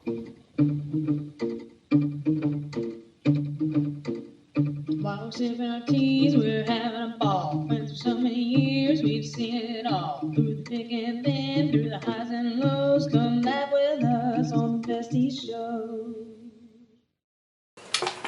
While sipping our teas, we're having a ball. Friends for so many years, we've seen it all. Through the thick and thin, through the highs and lows. Come laugh with us on the Bestie Show.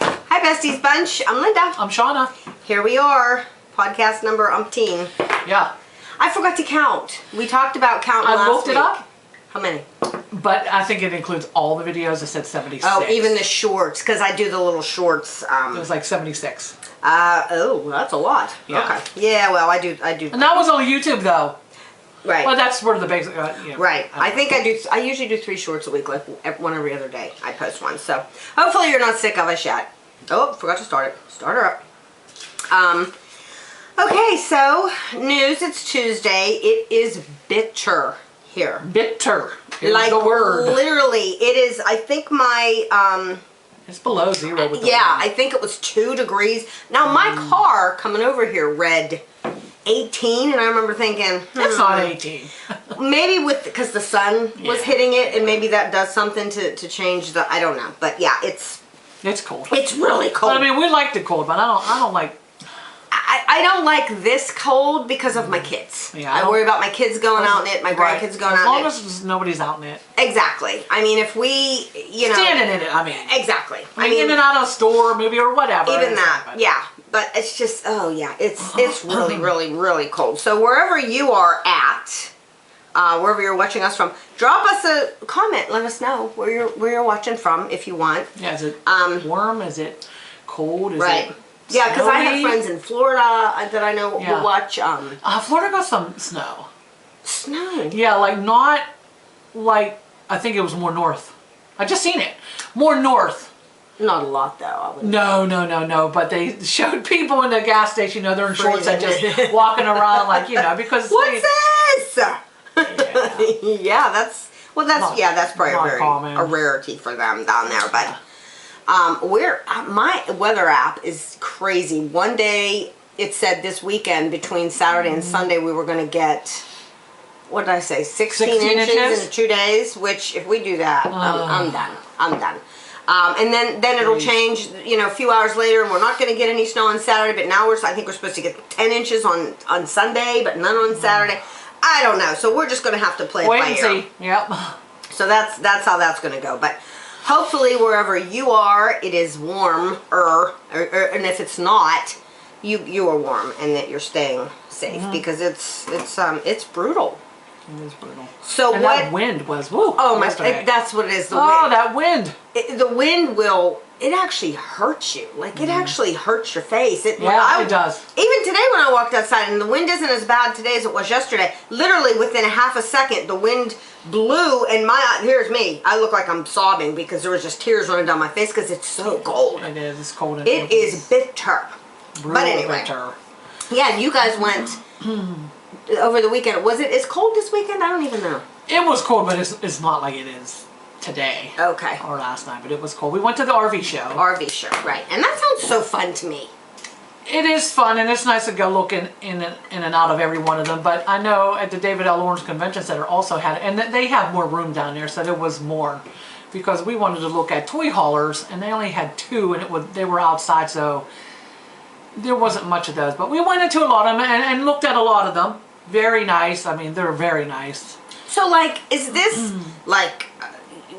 Hi, Besties Bunch. I'm Linda. I'm Shauna. Here we are. Podcast number umpteen. Yeah. I forgot to count. We talked about counting last week. I looked it up. How many? But I think it includes all the videos. It said 76. Oh, even the shorts, because I do the little shorts. It was like 76. Oh, that's a lot. Yeah. Okay. Yeah, well, I do. And that was on YouTube, though. Right. Well, that's where the basic. Right. I usually do 3 shorts a week, like one every other day. I post one. So hopefully you're not sick of us yet. Oh, forgot to start it. Start her up. Okay, so news. It's Tuesday. It is bitter here. Bitter. Here's Like the word. Literally, it is. I think my It's below 0 with the yeah, wind. I think it was 2 degrees. Now my car coming over here read 18, and I remember thinking, It's not 18. maybe because the sun was hitting it, and maybe that does something to change the. I don't know, but yeah, it's cold. it's really cold. But, I mean, we like the cold, but I don't like. I don't like this cold because of my kids. Yeah, I worry about my kids going out in it, my grandkids going out in it. As long as nobody's out in it. Exactly. I mean, if we, Standing in it, I mean. Exactly. I mean, in and out of a store, maybe, or whatever. Even that, yeah. But it's just, oh yeah, it's really, really, really cold. So wherever you are at, wherever you're watching us from, drop us a comment. Let us know where you're watching from if you want. Yeah, is it warm? Is it cold? Is right. it Yeah, because I have snowy? friends in Florida that I know will watch. Florida got some snow. Snow? Yeah, like not like, I think it was more north. I just seen it. More north. Not a lot though. I wouldn't No. But they showed people in the gas station, they're in shorts and just walking around like, because. What's this? Yeah. Yeah, that's probably common. a rarity for them down there. But my weather app is crazy. One day it said this weekend between Saturday and Sunday we were going to get, what did I say, 16 inches in 2 days. Which if we do that, I'm done. I'm done. And then it'll change, a few hours later, and we're not going to get any snow on Saturday. But now I think we're supposed to get 10 inches on Sunday, but none on Saturday. I don't know. So we're just going to have to play it by ear. Wait and see. Yep. So that's how that's going to go. But hopefully wherever you are, it is warmer, and if it's not, you are warm and that you're staying safe because it's brutal. It is brutal. So and what? That wind was woo. Oh my! Yesterday. That's what it is. The oh, wind. that wind. The wind will. It actually hurts you. Like it actually hurts your face. It does. Even today when I walked outside, and the wind isn't as bad today as it was yesterday. Literally within a half a second, the wind blew, and here's me. I look like I'm sobbing because there was just tears running down my face because it's so cold. It is. It's cold. It is bitter. Brutal But anyway, bitter. yeah. And you guys went over the weekend. Was it as cold this weekend? I don't even know. It was cold, but it's not like it is today. Okay. Or last night, but it was cold. We went to the RV show. RV show, right. And that sounds so fun to me. It is fun, and it's nice to go look in and out of every one of them. But I know at the David L. Lawrence Convention Center also had it, and they have more room down there, so there was more. Because we wanted to look at toy haulers, and they only had 2, and they were outside, so there wasn't much of those. But we went into a lot of them and looked at a lot of them. Very nice. I mean, they're very nice. So, like, is this like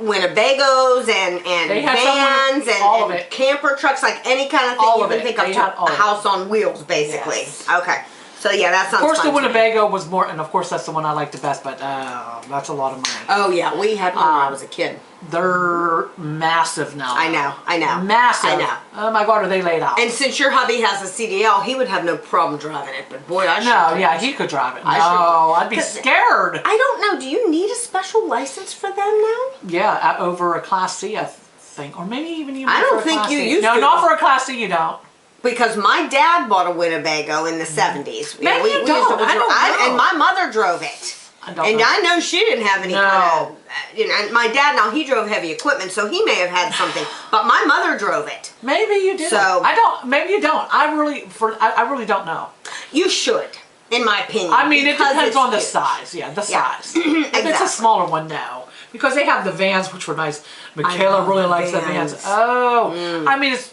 Winnebagos and vans and camper trucks, like any kind of thing you can think of, a house on wheels, basically? Yes. Okay. So, yeah, that sounds fun. Of course, the Winnebago was more, and of course, that's the one I like the best, but that's a lot of money. Oh, yeah. We had one when I was a kid. They're massive now. I know. Massive. I know. Oh, my God, are they laid out. And since your hubby has a CDL, he would have no problem driving it, but boy, I should. No, yeah, he could drive it. I'd be scared. I don't know. Do you need a special license for them now? Yeah, over a Class C, I think. Or maybe even I don't think you used to. No, not for a Class C, you don't. Because my dad bought a Winnebago in the 70s. Maybe you don't. I don't know. And my mother drove it. I know she didn't have any kind of, and my dad, now he drove heavy equipment, so he may have had something, but my mother drove it. Maybe you did. So maybe you don't. I really don't know. You should, in my opinion. I mean, it depends on the size. Yeah, the size. If it's a smaller one, no. because they have the vans, which were nice. Michaela love really the likes the vans. vans. Oh, I mean, it's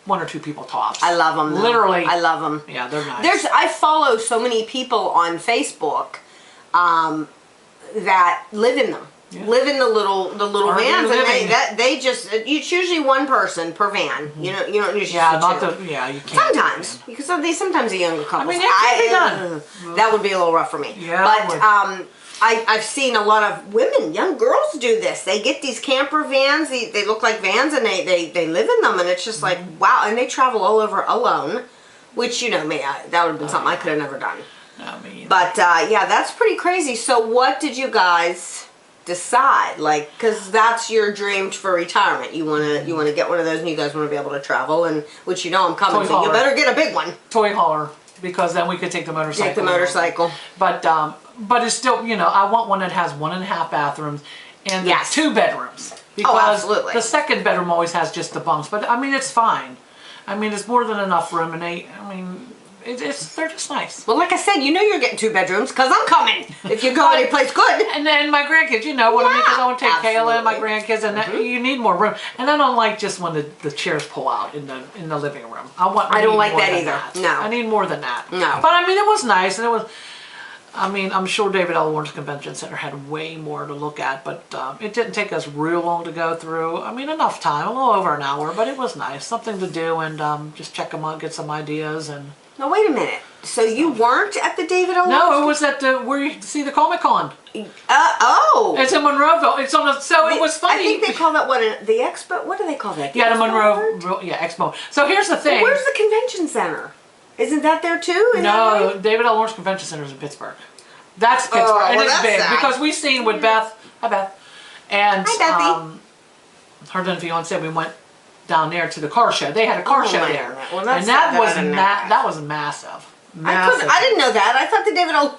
1 or 2 people tops. I love them. Literally. I love them. Yeah, they're nice. I follow so many people on Facebook that live in them. Yeah. Live in the little Are vans, they and living? they just, it's usually one person per van. You know, you don't usually Yeah, see not two. the, yeah, you can't. Sometimes, because they sometimes a younger couple. I mean, it can be done. That would be a little rough for me. Yeah, but I've seen a lot of women, young girls, do this. They get these camper vans. They look like vans, and they live in them, and it's just like wow. And they travel all over alone, which that would have been something I could have never done. I mean, But yeah, that's pretty crazy. So what did you guys decide? Like, because that's your dream for retirement. You wanna get one of those, and you guys want to be able to travel, and which I'm coming, Toy so you hauler. better get a big one. toy hauler, because then we could take the motorcycle. Take the motorcycle. But it's still, I want one that has 1.5 bathrooms and Yes. 2 bedrooms. Because absolutely. the second bedroom always has just the bunks. But I mean, it's fine. I mean, it's more than enough room, and they're just nice. Well, like I said, you're getting 2 bedrooms because I'm coming. If you go anyplace good. And then my grandkids, what I mean, because I want to take Kayla and my absolutely. grandkids, and you need more room. And I don't like just when the chairs pull out in the living room. I don't need like more that than either. that. No. I need more than that. No. But I mean, it was nice, and it was. I mean, I'm sure David L. Lawrence Convention Center had way more to look at, but it didn't take us real long to go through. I mean, enough time, a little over an hour, but it was nice. Something to do, and just check them out, get some ideas, and. Now wait a minute. So you weren't at the David O. No, it was at where you see the Comic Con. Oh. It's in Monroeville. It's on it was funny. I think they call that the expo. What do they call that? Yeah, the Expo? Monroe, Expo. So here's the thing. Where's the convention center? Isn't that there too? Is that No, right? David L. Lawrence Convention Center is in Pittsburgh. That's Pittsburgh, and well, it's that's big sad. because we seen with Beth. Hi, Beth. And Hi, Bethy. her then fiance, we went down there to the car show. They had a car Oh, show my there, goodness. Well, that's and that sad was that I didn't know that. that was massive. I didn't know that. I thought the David O.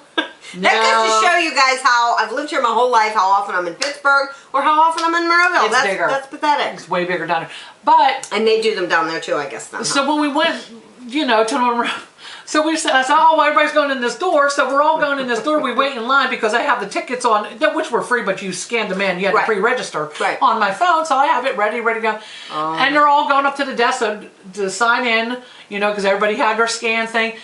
That goes to show you guys how I've lived here my whole life, how often I'm in Pittsburgh or how often I'm in Monroeville. It's bigger. That's pathetic. It's way bigger down there. But And they do them down there too, I guess. Then, huh? so when we went, to Monroe. So I said, oh, well, everybody's going in this door. So we're all going in this door. We wait in line because I have the tickets on, which were free, but you scanned them in. You had Right. to pre-register Right. on my phone. So I have it ready to go. And they're all going up to the desk to sign in, because everybody had their scan thing.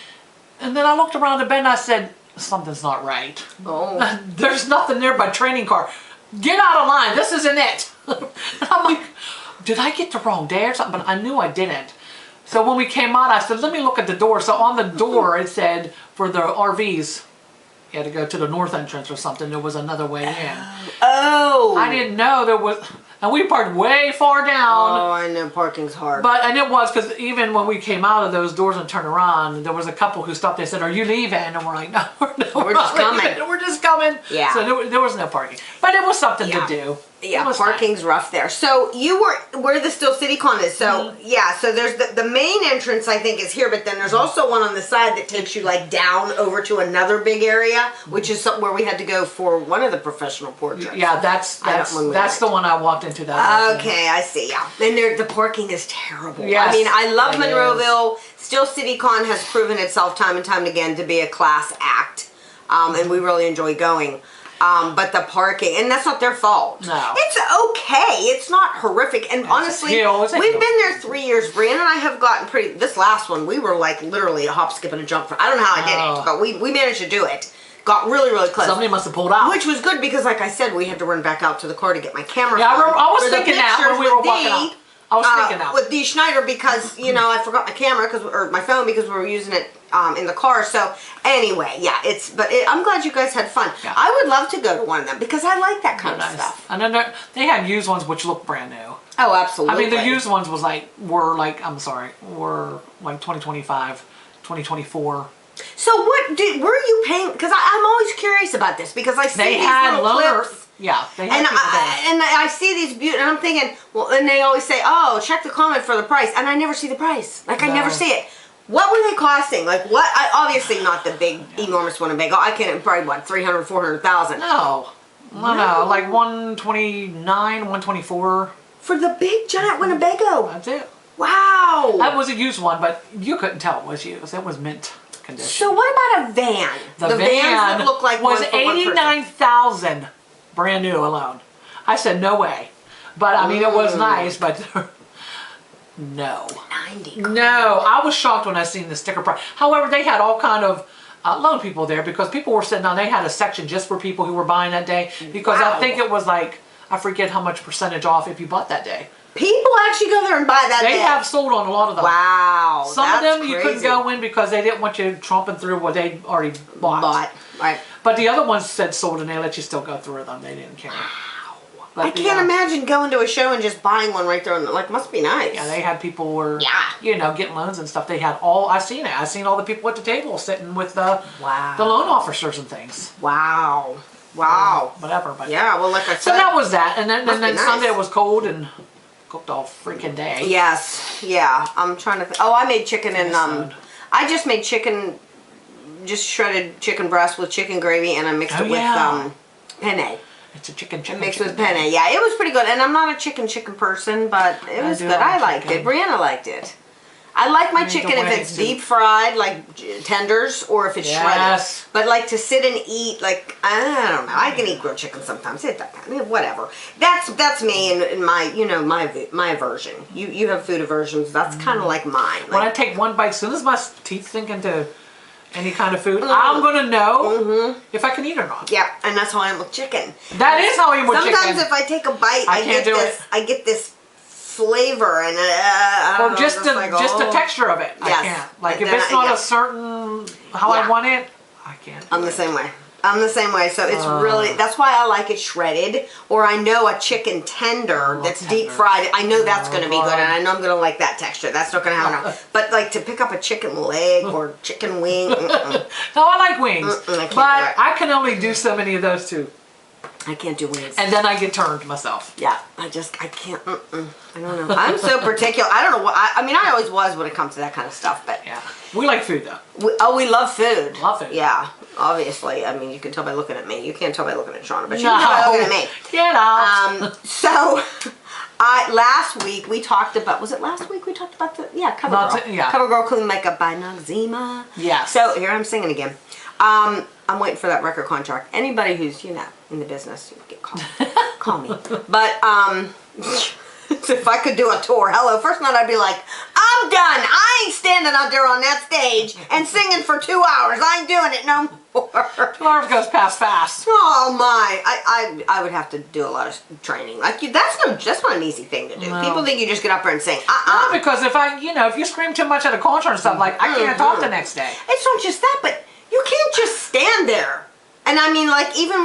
And then I looked around the bed and I said, something's not right. Oh. There's nothing there but training car. Get out of line. This isn't it. And I'm like, did I get the wrong day or something? But I knew I didn't. So when we came out, I said, let me look at the door. So on the door, it said, for the RVs, you had to go to the north entrance or something. There was another way in. Oh. I didn't know there was, and we parked way far down. Oh, I know parking's hard. And it was, because even when we came out of those doors and turned around, there was a couple who stopped. They said, are you leaving? And we're like, no, we're just not coming. leaving. We're just coming. Yeah. So there was no parking. But it was something Yeah. to do. Yeah, It was parking's rough there. So you were where the Still City Con is. So yeah, so there's the main entrance I think is here, but then there's also one on the side that takes you like down over to another big area, which is where we had to go for one of the professional portraits. Yeah, that's when we the one I walked into. That Okay, I see. Yeah, and the parking is terrible. Yes, I mean, I love it Monroeville. Still City Con has proven itself time and time again to be a class act, and we really enjoy going. But the parking, and that's not their fault. No. It's okay. It's not horrific. And honestly, it's a we've hill. been there 3 years. Brianna and I have gotten this last one, we were like literally a hop, skip, and a jump. I don't know how I did it, but we managed to do it. Got really, really close. Somebody must have pulled out. Which was good because, like I said, we had to run back out to the car to get my camera. Yeah, I was for the thinking that pictures when we were with walking Dee, out. I was thinking that. with Dee Schneider because I forgot my camera or my phone because we were using it in the car. So anyway, yeah, I'm glad you guys had fun. Yeah. I would love to go to one of them because I like that kind They're of nice. stuff. And then they had used ones which looked brand new. Oh, absolutely. I mean, the used ones were like 2025, 2024. So what were you paying? Because I'm always curious about this because I see They these had little loaner. clips. Yeah, they had And people there. I see these beautiful, and I'm thinking, well, and they always say, oh, check the comment for the price, and I never see the price. Like, I never No. see it. What were they costing? Like, what? Obviously not the big, enormous Winnebago. I can probably, 300, 400,000. No, like 129, 124. For the big, giant Winnebago. That's it. Wow. That was a used one, but you couldn't tell it was used. It was mint condition. So what about a van? The vans van that look like was one for one person. 89,000 brand new alone. I said, no way. But I mean, it was nice, but no. 90. No, I was shocked when I seen the sticker price. However, they had all kind of a lot of people there because people were sitting down. They had a section just for people who were buying that day because I think it was like, I forget how much percentage off if you bought that day. People actually go there and buy that day. They have sold on a lot of them. Wow. Some of them crazy. you couldn't go in because they didn't want you tromping through what they'd already bought. Right. But the other ones said sold and they let you still go through them. They didn't care. But I can't imagine going to a show and just buying one right there. And like, must be nice. Yeah, they had people were, you know, getting loans and stuff. They had all, I seen it. I seen all the people at the table sitting with the loan officers and things. Wow. Whatever. But yeah, well, like I said. So that was that. And then nice. Sunday was cold and cooked all freaking day. Yes. Yeah. I'm trying to I made chicken and, I just made chicken, just shredded chicken breast with chicken gravy and I mixed it with, penne. It's a chicken mixed with penne. Yeah, it was pretty good. And I'm not a chicken person, but it was good. I liked it. Brianna liked it. I like my chicken if it's deep fried, like tenders, or if it's shredded. But like to sit and eat, like, I don't know. I can eat grilled chicken sometimes. Whatever. That's me and my, you know, my aversion. You have food aversions. That's kind of like mine. When I take one bite, as soon as my teeth sink into any kind of food, I'm going to know if I can eat or not. Yeah, and that's how I am with chicken. That is how I am with chicken. Sometimes if I take a bite, I get this flavor and I don't know, just the texture of it. I can't. Like if it's not a certain how I want it, I can't. I'm the same way. So it's really, that's why I like it shredded, or I know a chicken tender that's deep fried. I know that's going to be good, and I know I'm going to like that texture. That's not going to have enough. But like to pick up a chicken leg or chicken wing. No, I like wings, I can only do so many of those too. I can't do wings. And then I get turned myself. Yeah, I can't. I don't know. I'm so particular. I don't know what. I mean, I always was when it comes to that kind of stuff. But yeah, we like food though. We love food. Love food. Yeah, obviously. I mean, you can tell by looking at me. You can't tell by looking at Shauna, but you can tell by looking at me. Get out. So, last week we talked about. Was it last week we talked about the CoverGirl Clean Makeup by Noxema? Yeah. So here I'm singing again. I'm waiting for that record contract. Anybody who's, you know, in the business, you get call me. But, if I could do a tour, first night I'd be like, I'm done. I ain't standing out there on that stage and singing for 2 hours. I ain't doing it no more. 2 hours goes past fast. Oh my! I would have to do a lot of training. Like that's not an easy thing to do. No. People think you just get up there and sing. No, because if you scream too much at a concert and stuff, like I can't talk the next day. It's not just that, but you can't just stand there. And I mean, like even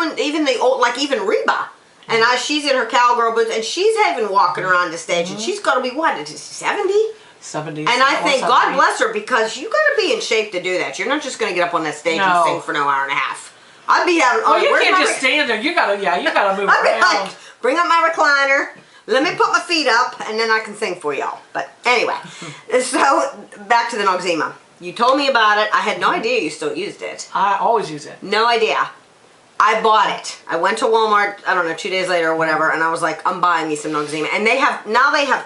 Reba, and she's in her cowgirl boots, and she's even walking around the stage, and she's got to be what, 70? 70. And I think God bless her, because you got to be in shape to do that. You're not just going to get up on that stage and sing for an hour and a half. I'd be having. Well, you can't just stand there. You gotta move I'd around. be like, bring up my recliner. Let me put my feet up, and then I can sing for y'all. But anyway, so back to the Noxema. You told me about it. I had no idea you still used it. I always use it. No idea. I bought it. I went to Walmart, I don't know, 2 days later or whatever, and I was like, I'm buying me some Noxema. And they have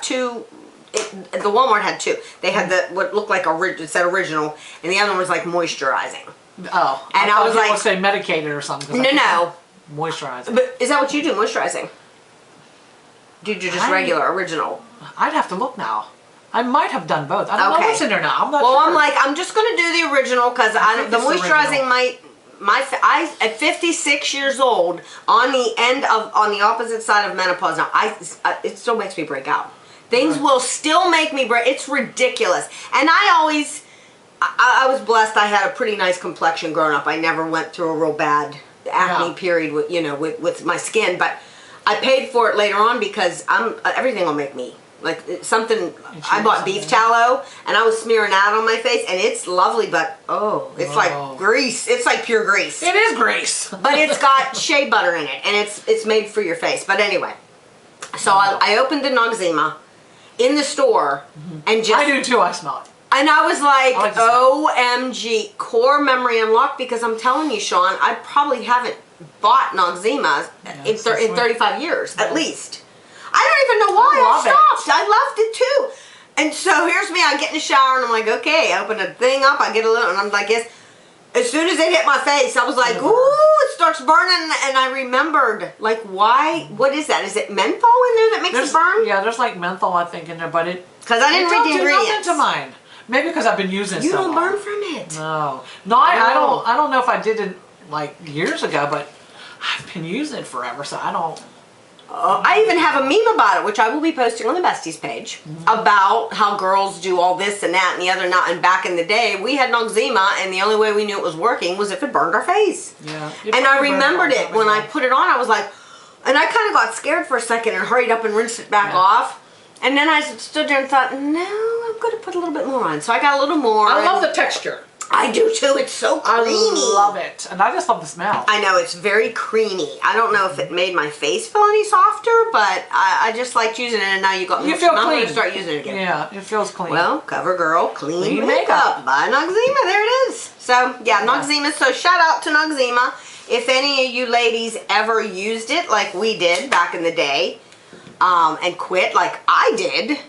two, the Walmart had two. They had what looked like it said original, and the other one was like moisturizing. Oh. And I was like, say medicated or something. No. Moisturizing. But is that what you do, moisturizing? Do you just regular, original? I'd have to look now. I might have done both. I don't know what's in there now. I'm not sure. Well, I'm like, I'm just going to do the original because the moisturizing I at 56 years old, on the opposite side of menopause now, it still makes me break out. Things will still make me break. It's ridiculous. And I was blessed. I had a pretty nice complexion growing up. I never went through a real bad acne period with my skin, but I paid for it later on because everything will make me. Like something, I bought beef tallow and I was smearing that on my face, and it's lovely, but it's like grease. It's like pure grease. It is grease, but it's got shea butter in it, and it's made for your face. But anyway, so I opened the Noxema in the store, and just I do too. I smell it, and I was like OMG, core memory unlocked, because I'm telling you, Sean, I probably haven't bought Noxema in 35 years at least. I don't even know why I stopped. I loved it too. And so here's me, I get in the shower and I'm like, okay, I open the thing up, I get a little, and I'm like, yes. As soon as it hit my face, I was like, ooh, it starts burning, and I remembered, like, why? What is that? Is it menthol in there that makes it burn? Yeah, there's like menthol, I think, in there, but because I didn't read the ingredients. To mine. Maybe because I've been using it You so don't long. burn from it. No, I don't know if I did it like years ago, but I've been using it forever, so I don't. I even have a meme about it, which I will be posting on the Besties page, about how girls do all this and that and the other. And back in the day, we had Noxema, and the only way we knew it was working was if it burned our face. Yeah. And I remembered it when I put it on. I was like, and I kind of got scared for a second and hurried up and rinsed it back off. And then I stood there and thought, no, I'm going to put a little bit more on. So I got a little more. I love the texture. I do too. It's so creamy. I love it. And I just love the smell. I know, it's very creamy. I don't know if it made my face feel any softer, but I just liked using it, and now you got me. You feel clean. I'm going to start using it again. Yeah, it feels clean. Well, CoverGirl Clean Makeup by Noxema. There it is. So, yeah, Noxema. So, shout out to Noxema. If any of you ladies ever used it like we did back in the day, and quit like I did,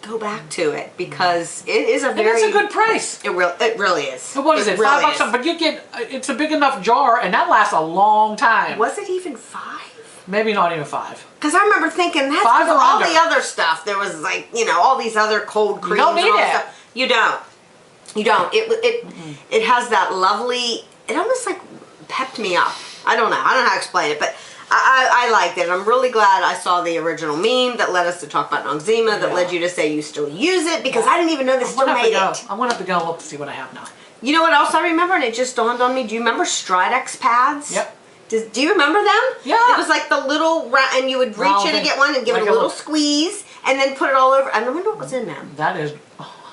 go back to it, because it is a very... And it's a good price. It really is. So what is it? Really $5? But you get... It's a big enough jar, and that lasts a long time. Was it even $5? Maybe not even $5. Because I remember thinking, that's $5 because or all under. the other stuff. There was like, you know, all these other cold creams. You don't need and all it. Stuff. You don't. You don't. It has that lovely... It almost like pepped me up. I don't know how to explain it, but... I liked it. I'm really glad I saw the original meme that led us to talk about Noxema, that led you to say you still use it, because I didn't even know they still made it. I'm going to have to go look to see what I have now. You know what else I remember, and it just dawned on me? Do you remember Stridex pads? Yep. Do you remember them? Yeah. It was like the little, and you would reach in to get one and give it a little squeeze, and then put it all over. I don't know what was in them. That is,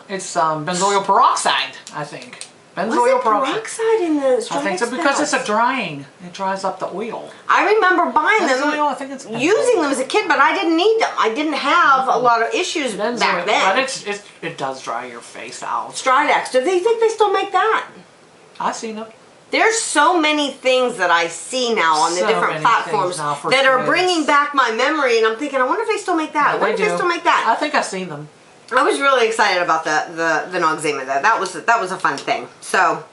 it's benzoyl peroxide, I think. Benzoyl peroxide in the Stridex I think so, because it's a drying. It dries up the oil. I remember buying them, I think it's using them as a kid, but I didn't need them. I didn't have a lot of issues back then. But it does dry your face out. Stridex, do they think they still make that? I've seen them. There's so many things that I see now on the different platforms that are bringing back my memory, and I'm thinking, I wonder if they still make that. I wonder if they still make that. I think I've seen them. I was really excited about the Noxema though. That was a fun thing. So,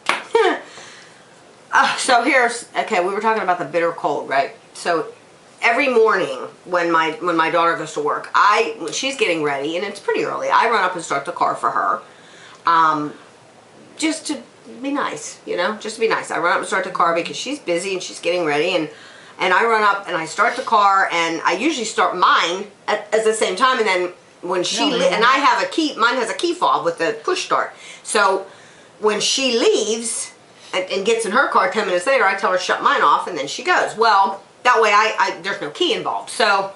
so here's, okay, we were talking about the bitter cold, right? So every morning when my daughter goes to work, when she's getting ready, and it's pretty early, I run up and start the car for her, just to be nice, you know, just to be nice. I run up and start the car because she's busy and she's getting ready, and I run up and I start the car, and I usually start mine at the same time, and then when she and I have a key, mine has a key fob with the push start. So when she leaves and gets in her car 10 minutes later, I tell her to shut mine off, and then she goes. Well, that way there's no key involved. So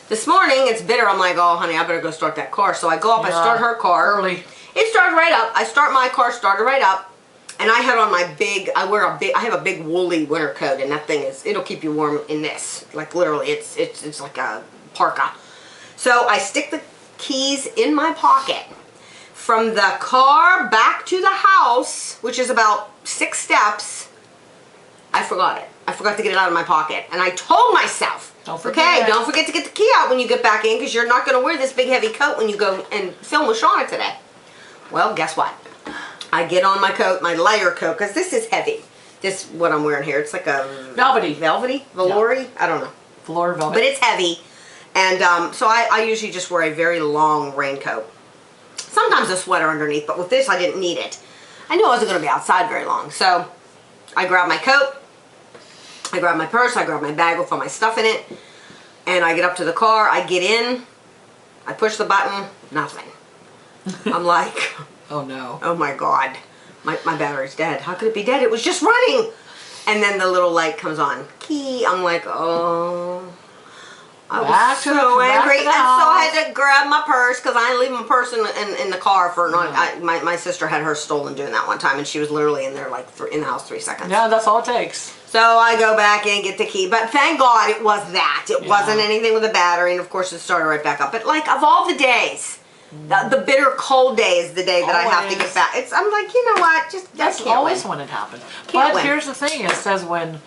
this morning it's bitter. I'm like, oh honey, I better go start that car. So I go up, I start her car. Early. It started right up. I start my car, started right up. And I had on my I have a big woolly winter coat, and that thing it'll keep you warm in this. Like literally, it's like a parka. So I stick the keys in my pocket. From the car back to the house, which is about 6 steps, I forgot it. I forgot to get it out of my pocket. And I told myself, don't forget to get the key out when you get back in, because you're not going to wear this big heavy coat when you go and film with Shauna today. Well, guess what? I get on my coat, my lighter coat, because this is heavy. This, what I'm wearing here, it's like a... Velvety. Velour-y? Yeah. I don't know. Velour velvet. But it's heavy. And so I usually just wear a very long raincoat. Sometimes a sweater underneath, but with this I didn't need it. I knew I wasn't going to be outside very long. So I grabbed my coat, I grabbed my purse, I grabbed my bag with all my stuff in it, and I get up to the car, I get in, I push the button, nothing. I'm like, oh no. Oh my God, my battery's dead. How could it be dead? It was just running. And then the little light comes on. Key. I'm like, oh... I was so angry, and so I had to grab my purse, because I didn't leave my purse in the car for my sister had hers stolen doing that one time, and she was literally in there like in the house 3 seconds. Yeah, that's all it takes. So I go back and get the key, but thank God it was that. It wasn't anything with a battery, and of course it started right back up. But like, of all the days, the bitter cold day is the day that I have to get back. I'm like, you know what? That's always when it happens. But here's the thing: it says when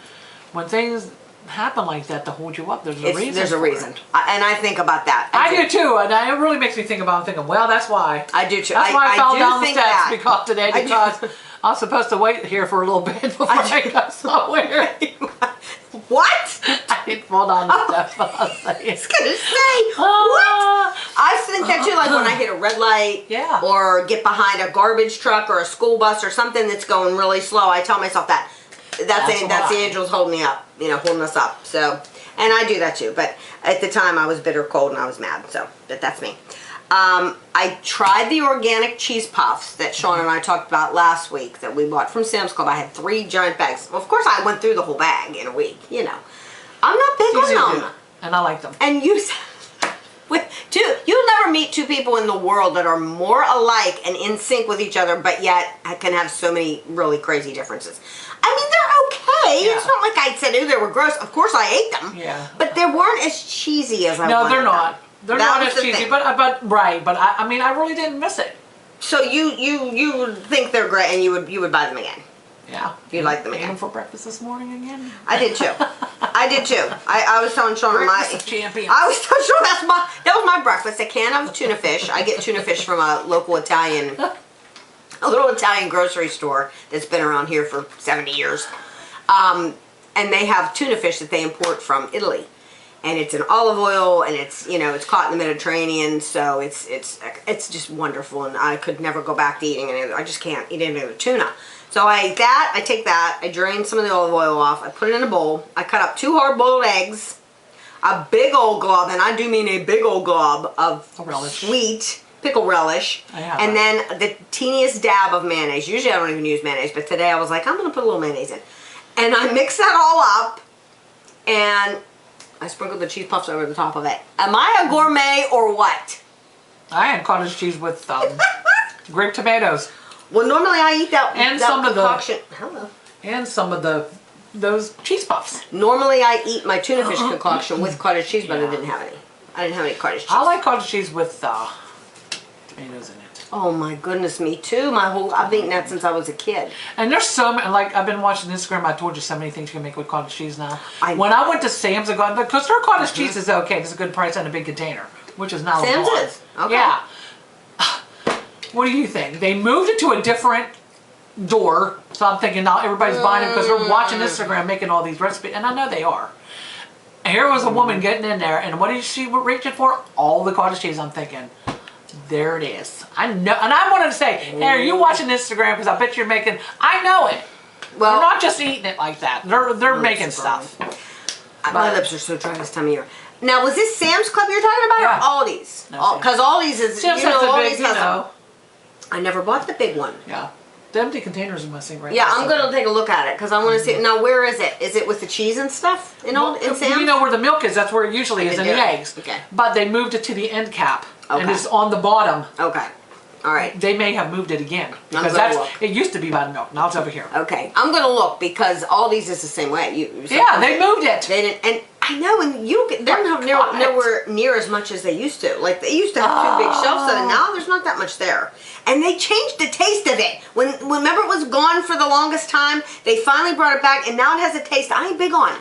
things happen like that to hold you up, there's a reason. There's a reason, and I think about that. I do too, and it really makes me think about. I'm thinking, well, that's why. I do too. That's why I fell down the steps because I was supposed to wait here for a little bit before I got somewhere. What? I didn't fall down the steps. I was saying. I was gonna say, what? I think that too, like when I hit a red light, Yeah. or get behind a garbage truck or a school bus or something that's going really slow, I tell myself that's the angels holding me up, holding us up. So, and I do that too, but at the time I was bitter cold and I was mad, so that's me. I tried the organic cheese puffs that Sean and I talked about last week that we bought from Sam's Club. I had 3 giant bags. Well, of course I went through the whole bag in a week, I'm not big on them. And I like them. And you'll never meet 2 people in the world that are more alike and in sync with each other, but yet can have so many really crazy differences. I mean, they're okay. Yeah. It's not like I said, oh, they were gross. Of course I ate them. Yeah. But they weren't as cheesy as I wanted. No, they're not. Them. They're That not was as the cheesy, thing. but I mean, I really didn't miss it. So you would think they're great, and you would buy them again. Yeah. You like them Ate again. them for breakfast this morning again. I did too. I was telling Sean Breakfast of champions. I was telling Sean that was my breakfast. A can of tuna fish. I get tuna fish from a local a little Italian grocery store that's been around here for 70 years. And they have tuna fish that they import from Italy. And it's in olive oil, and it's it's caught in the Mediterranean, so it's just wonderful, and I could never go back to eating any of it. I just can't eat any of the tuna. So I ate that, I take that, I drain some of the olive oil off, I put it in a bowl, I cut up 2 hard-boiled eggs, a big old glob, and I do mean a big old glob of relish. Sweet pickle relish, and then the teeniest dab of mayonnaise. Usually I don't even use mayonnaise, but today I was like, I'm going to put a little mayonnaise in. And I mix that all up, and I sprinkled the cheese puffs over the top of it. Am I a gourmet or what? I had cottage cheese with grape tomatoes. Well, normally I eat that And that some concoction. And some of those cheese puffs. Normally I eat my tuna fish concoction with cottage cheese, but I didn't have any. I didn't have any cottage cheese. I like cottage cheese with tomatoes in it. Oh my goodness, me too. I've eaten that since I was a kid. And there's so many, like I've been watching Instagram, I told you so many things you can make with cottage cheese now. When I went to Sam's, because their cottage cheese is okay, it's a good price and a big container, which is now Sam's gone. is? Okay. Yeah. What do you think? They moved it to a different door, so I'm thinking now everybody's buying it because they're watching Instagram making all these recipes, and I know they are. And here was a woman getting in there, and what is she reaching for? All the cottage cheese. I'm thinking, there it is. I know, and I wanted to say, hey, are you watching Instagram? Because I bet you're making. I know it. Well, they're not just eating it like that. They're making stuff. My lips are so dry this time of year. Now, was this Sam's Club you're talking about, or Aldi's? Because Aldi's is, Sam's has the big, I never bought the big one. Yeah. The empty containers are missing right now. Yeah, I'm going to take a look at it because I want to see it. Now, where is it? Is it with the cheese and stuff in Sam's? You know where the milk is. That's where it usually is, and the eggs. Okay. But they moved it to the end cap. Okay. And it's on the bottom. Okay. All right. They may have moved it again. Because it used to be by the milk. Now it's over here. Okay. I'm going to look because Aldi's is the same way. They moved it. They didn't, and I know, and they don't have nowhere near as much as they used to. Like, they used to have 2 big shelves of it. Now there's not that much there. And they changed the taste of it. Remember it was gone for the longest time? They finally brought it back, and now it has a taste I ain't big on.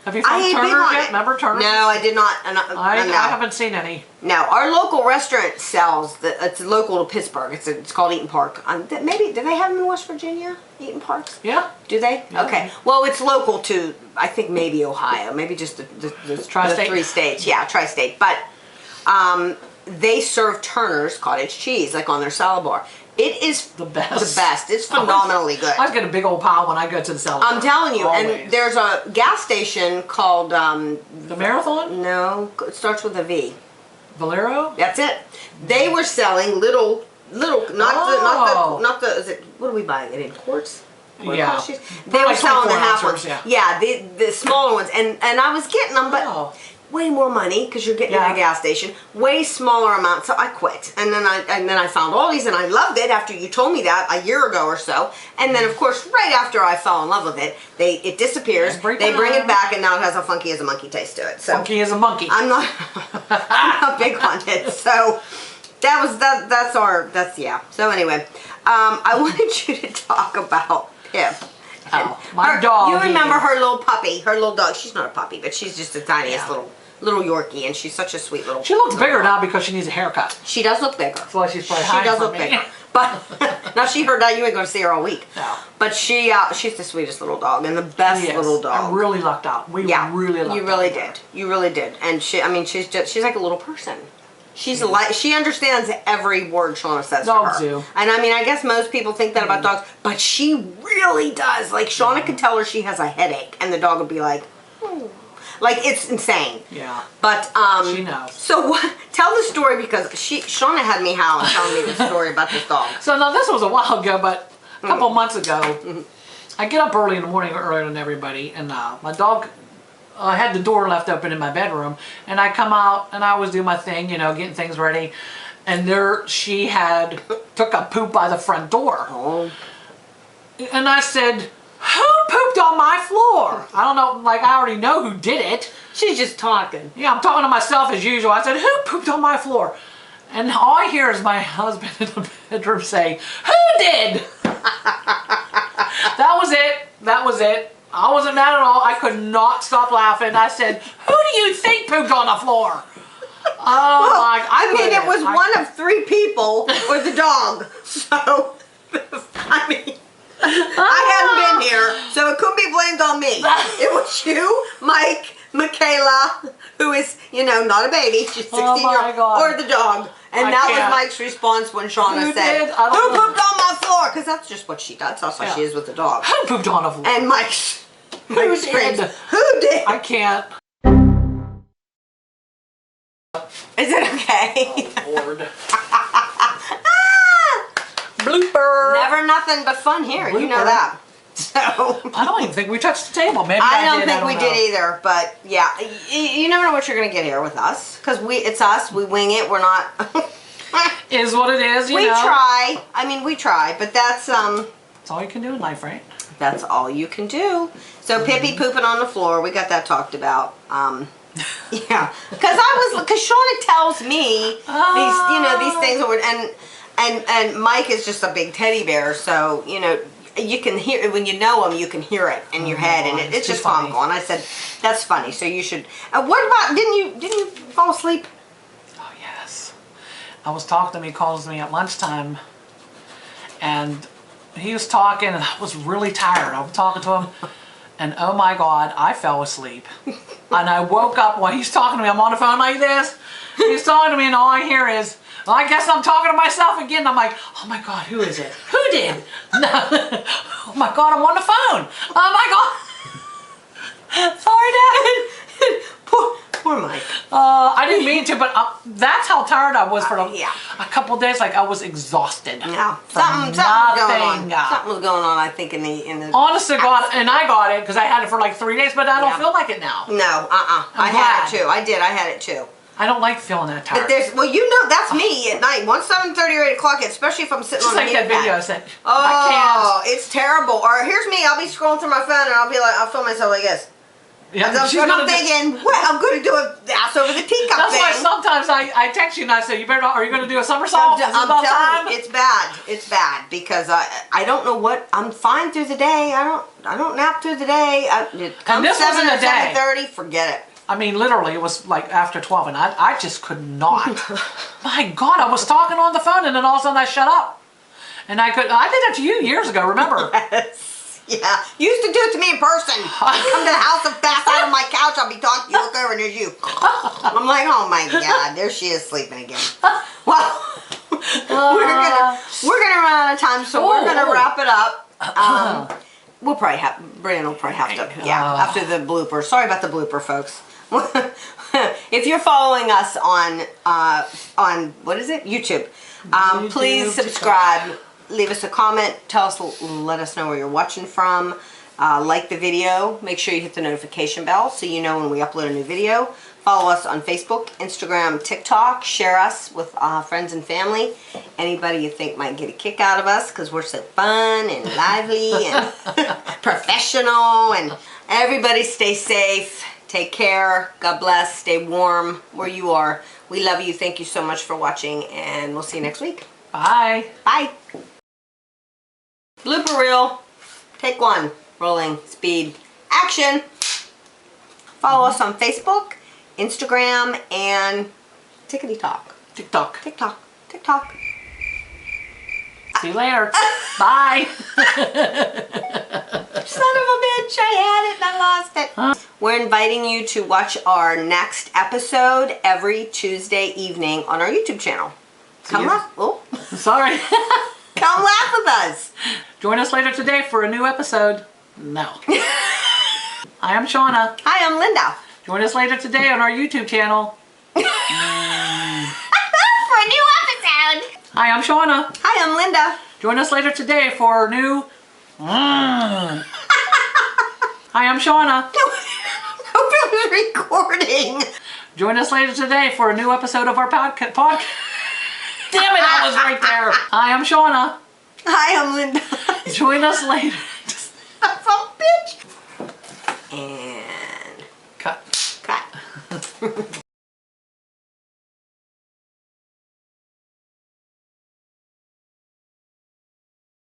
Have you found Turner's yet? Remember Turner's? No, I did not. I haven't seen any. No, our local restaurant sells, it's local to Pittsburgh. It's called Eaton Park. Maybe, do they have them in West Virginia? Eaton Parks? Yeah. Do they? Yeah. Okay. Well, it's local to, I think maybe Ohio. Maybe just the 3 states. Yeah, tri-state. But they serve Turner's cottage cheese, like on their salad bar. It is the best. The best. It's phenomenally good. I get a big old pile when I go to the salad bar. I'm telling you. Always. And there's a gas station called... the Marathon? No, it starts with a V. Valero? That's it. They were selling little, not the, is it, what are we buying it in, quarts? Yeah. They were selling the half ounces, ones. Yeah, the smaller ones. And I was getting them, but way more money because you're getting at a gas station. Way smaller amount, so I quit. And then I found all these, and I loved it after you told me that a year ago or so. And then, of course, right after I fell in love with it, it disappears. They bring it back, and now it has a funky as a monkey taste to it. So funky as a monkey. I'm not big on it. So that's yeah. So anyway, I wanted you to talk about Pip. My dog. You remember her little puppy, her little dog. She's not a puppy, but she's just the tiniest little little Yorkie, and she's such a sweet little. She looks bigger now because she needs a haircut. She does look bigger. That's why she's probably She hiding does from look me. bigger. But now she heard that, you ain't going to see her all week. No. But she's the sweetest little dog and the best Yes, little dog. I really lucked out. We really lucked out. You really did. You really did. And she's like a little person. She's like, she understands every word Shauna says Dogs to her. do. And I mean, I guess most people think that about dogs, but she really does. Like Shauna could tell her she has a headache, and the dog would be like, "Hmm." Like it's insane. Yeah. But she knows. So tell the story, because Shauna had me howling telling me the story about this dog. So now this was a while ago, but a couple months ago, I get up early in the morning, earlier than everybody, and my dog. I had the door left open in my bedroom, and I come out and I always do my thing, you know, getting things ready, and there she had took a poop by the front door. Oh. And I said, "Who pooped on my floor?" I don't know, like I already know who did it. She's just talking. Yeah, I'm talking to myself as usual. I said, "Who pooped on my floor?" And all I hear is my husband in the bedroom say, "Who did?" That was it. That was it. I wasn't mad at all. I could not stop laughing. I said, "Who do you think pooped on the floor?" Oh Well, my! I mean, it was one of 3 people or the dog. So, I mean, I hadn't been here, so it couldn't be blamed on me. It was you, Mike, Michaela, who is, you know, not a baby, she's 16 Oh my years old, God. or the dog. And I that can't. was Mike's response when Shauna Who said, did? I "Who don't know. pooped on my floor?" Because that's just what she does. That's how she is with the dog. Who pooped on the floor? And Mike screams, did. "Who did?" I can't. Is it okay? Lord. Blooper. Never nothing but fun here. You know Blooper. that. So I don't even think we touched the table. Maybe I I don't did. think I we don't did know. either. But yeah, you never know what you're gonna get here with us, because it's us. We wing it. We're not. Is what it is. You We know. try. I mean, we try, but that's That's all you can do in life, right? that's all you can do. So Pippi pooping on the floor. We got that talked about. Yeah, because Shauna tells me these things, and Mike is just a big teddy bear, so you know you can hear it when you know him. You can hear it in your head, and it's too just funny. comical. And I said, "That's funny." So you should. What about? Didn't you fall asleep? Oh yes. I was talking to him. He calls me at lunchtime, and he was talking, and I was really tired. I was talking to him, and oh my God, I fell asleep. And I woke up while he's talking to me. I'm on the phone like this. He's talking to me, and all I hear is, "Well, I guess I'm talking to myself again." I'm like, "Oh my God, who is it? Who did?" No. Oh my God, I'm on the phone. Oh my God. Sorry, Dad. Poor Mike. I didn't mean to, but that's how tired I was for Yeah. a couple days. Like I was exhausted. Yeah, From something was going nothing. on. Something was going on. I think in the. Honest to God, and I got it because I had it for like 3 days, but I don't Yeah. feel like it now. No, I had it too. I did. I had it too. I don't like feeling that tired. But that's me at night. Once 7:30 or 8 o'clock, especially if I'm sitting Just on like the that heat video I pad. said. Oh, I it's terrible. Or here's me. I'll be scrolling through my phone and I'll be like, I'll film myself like this. can't. And Yeah, I'm thinking, well, I'm going to do a ass over the teacup that's thing. why sometimes I text you and I say, "You better not. Are you going to do a somersault? Is it I'm about telling time?" you, it's bad. It's bad because I don't know what. I'm fine through the day. I don't nap through the day. Come this 7 wasn't or a day. 7:30, forget it. I mean, literally, it was like after 12, and I just could not. My God, I was talking on the phone, and then all of a sudden I shut up. And I did that to you years ago, remember? Yes. Yeah. You used to do it to me in person. I'd come to the house and pass out on my couch. I'll be talking. You look over and there's you. I'm like, oh my God, there she is sleeping again. Well, we're gonna run out of time, so we're gonna wrap it up. We'll probably have Brian will probably have to after the blooper. Sorry about the blooper, folks. If you're following us on what is it? YouTube, please subscribe. Leave us a comment. Let us know where you're watching from. Like the video. Make sure you hit the notification bell so you know when we upload a new video. Follow us on Facebook, Instagram, TikTok. Share us with friends and family. Anybody you think might get a kick out of us because we're so fun and lively and professional. And everybody stay safe. Take care. God bless. Stay warm where you are. We love you. Thank you so much for watching, and we'll see you next week. Bye. Bye. Blooper reel. Take 1. Rolling. Speed. Action. Follow us on Facebook, Instagram, and TikTok. TikTok. TikTok. TikTok. See you later. Bye. Son of a bitch, I had it and I lost it. Huh? We're inviting you to watch our next episode every Tuesday evening on our YouTube channel. Come laugh. Oh, Sorry. come laugh with us. Join us later today for a new episode. No. I am Shauna. Hi, I'm Linda. Join us later today on our YouTube channel. For a new episode. Hi, I'm Shauna. Hi, I'm Linda. Join us later today for a new... Hi, I'm Shauna. Hope it was recording. Join us later today for a new episode of our podcast. Damn it, I was right there. Hi, I'm Shauna. Hi, I'm Linda. Join us later.